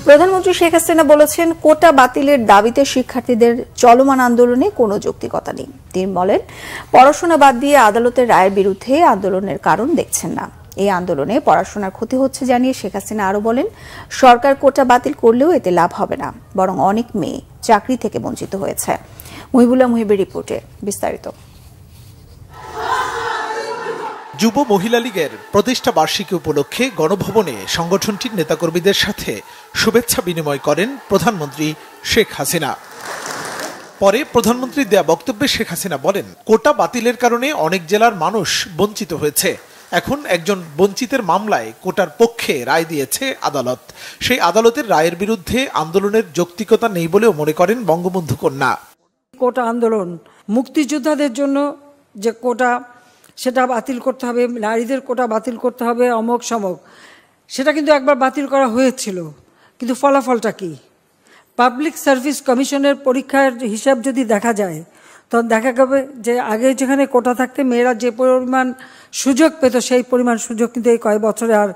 প্রধানমন্ত্রী শেখ হাসিনা বলেছেন, কোটা বাতিলের দাবিতে শিক্ষার্থীদের চলমান আন্দোলনে কোনো যৌক্তিকতা নেই। তিনি বলেন, পড়াশোনা বাদ দিয়ে আদালতের রায়ের বিরুদ্ধে আন্দোলনের কারণ দেখছেন না। এই আন্দোলনে পড়াশোনার ক্ষতি হচ্ছে জানিয়ে শেখ হাসিনা আরো বলেন, সরকার কোটা বাতিল করলেও এতে লাভ হবে না, বরং অনেক মেয়ে চাকরি থেকে বঞ্চিত হয়েছে। মুহিবুল্লাহ মুহিবের রিপোর্টে বিস্তারিত। যুব মহিলা লীগের প্রতিষ্ঠা বার্ষিকী উপলক্ষে গণভবনে সংগঠনটির নেতাকর্মীদের সাথে শুভেচ্ছা বিনিময় করেন প্রধানমন্ত্রী শেখ হাসিনা। পরে প্রধানমন্ত্রীর দেয়া বক্তব্যে শেখ হাসিনা বলেন, কোটা বাতিলের কারণে অনেক জেলার মানুষ বঞ্চিত হয়েছে। এখন একজন বঞ্চিতের মামলায় কোটার পক্ষে রায় দিয়েছে আদালত। সেই আদালতের রায়ের বিরুদ্ধে আন্দোলনের যৌক্তিকতা নেই বলেও মনে করেন বঙ্গবন্ধু কন্যা। কোটা আন্দোলন মুক্তিযোদ্ধাদের জন্য যে কোটা, সেটা বাতিল করতে হবে, নারীদের কোটা বাতিল করতে হবে, অমক সমক, সেটা কিন্তু একবার বাতিল করা হয়েছিল। কিন্তু ফলাফলটা কি? পাবলিক সার্ভিস কমিশনের পরীক্ষার হিসাব যদি দেখা যায়, তখন দেখা যাবে যে আগে যেখানে কোটা থাকতে মেয়েরা যে পরিমাণ সুযোগ পেত, সেই পরিমাণ সুযোগ কিন্তু এই কয়েক বছরে আর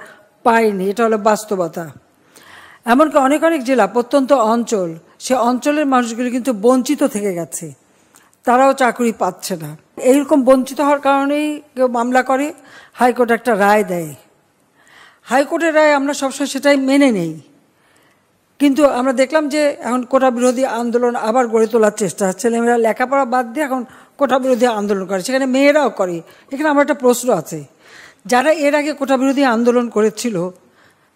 পায়নি। এটা হলো বাস্তবতা। এমনকি অনেক অনেক জেলা, প্রত্যন্ত অঞ্চল, সে অঞ্চলের মানুষগুলি কিন্তু বঞ্চিত থেকে গেছে, তারাও চাকরি পাচ্ছে না। এইরকম বঞ্চিত হওয়ার কারণেই কেউ মামলা করে, হাইকোর্ট একটা রায় দেয়। হাইকোর্টের রায় আমরা সবসময় সেটাই মেনে নেই। কিন্তু আমরা দেখলাম যে এখন কোটা বিরোধী আন্দোলন আবার গড়ে তোলার চেষ্টা, ছেলেমেয়েরা লেখাপড়া বাদ দিয়ে এখন কোটা বিরোধী আন্দোলন করে, সেখানে মেয়েরাও করে। এখানে আমার একটা প্রশ্ন আছে, যারা এর আগে কোটা বিরোধী আন্দোলন করেছিল,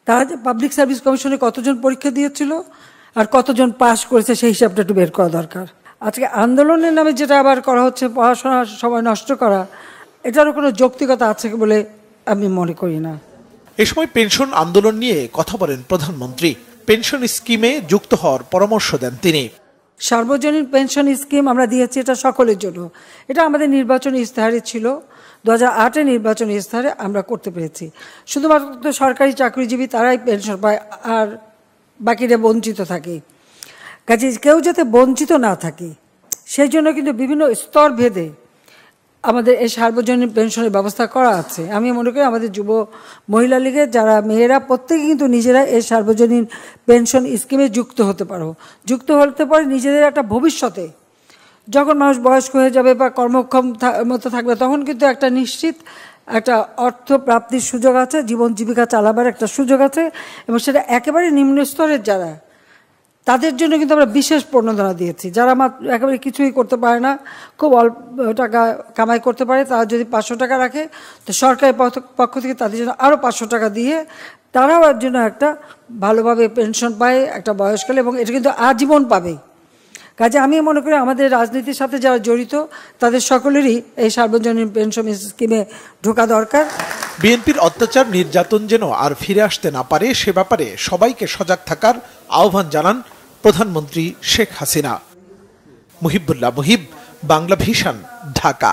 তারা পাবলিক সার্ভিস কমিশনে কতজন পরীক্ষা দিয়েছিল আর কতজন পাশ করেছে, সেই হিসাবটা একটু বের করা দরকার। আজকে আন্দোলনের নামে যেটা আবার করা হচ্ছে, পড়াশোনার সময় নষ্ট করা, এটারও কোনো যৌক্তিকতা আছে বলে আমি মনে করি না। এ সময় পেনশন আন্দোলন নিয়ে কথা বলেন প্রধানমন্ত্রী। পেনশন স্কিমে যুক্ত হওয়ার পরামর্শ দেন তিনি। সার্বজনীন পেনশন স্কিম আমরা দিয়েছি, এটা সকলের জন্য। এটা আমাদের নির্বাচনী ইস্তাহারে ছিল, 2008-এ নির্বাচনী ইস্তাহারে আমরা করতে পেরেছি। শুধুমাত্র সরকারি চাকরিজীবী তারাই পেনশন পায়, আর বাকিরা বঞ্চিত থাকে। কাজে কেউ যাতে বঞ্চিত না থাকে, সেই জন্য কিন্তু বিভিন্ন স্তর ভেদে আমাদের এই সার্বজনীন পেনশনের ব্যবস্থা করা আছে। আমি মনে করি আমাদের যুব মহিলা লীগের যারা মেয়েরা, প্রত্যেকে কিন্তু নিজেরা এই সার্বজনীন পেনশন স্কিমে যুক্ত হতে পারে নিজেদের একটা ভবিষ্যতে। যখন মানুষ বয়স্ক হয়ে যাবে বা কর্মক্ষম মতো থাকবে, তখন কিন্তু একটা নিশ্চিত একটা অর্থ প্রাপ্তির সুযোগ আছে, জীবন জীবিকা চালাবার একটা সুযোগ আছে। এবং সেটা একেবারে নিম্ন স্তরের যারা, তাদের জন্য কিন্তু আমরা বিশেষ প্রণোদনা দিয়েছি। যারা একেবারে কিছুই করতে পারে না, খুব অল্প টাকা কামাই করতে পারে, তারা যদি 500 টাকা রাখে, তো সরকারের পক্ষ থেকে তাদের জন্য আরও 500 টাকা দিয়ে তারাও এর জন্য একটা ভালোভাবে পেনশন পায় একটা বয়সকালে, এবং এটা কিন্তু আজীবন পাবে। কাজে আমি মনে করি আমাদের রাজনীতির সাথে যারা জড়িত, তাদের সকলেরই এই সার্বজনীন পেনশন স্কিমে ঢোকা দরকার। বিএনপির অত্যাচার নির্যাতন যেন আর ফিরে আসতে না পারে, সে ব্যাপারে সবাইকে সজাগ থাকার আহ্বান জানান প্রধানমন্ত্রী শেখ হাসিনা। মুহিবুল্লাহ মুহিব, বাংলা ভিশন, ঢাকা।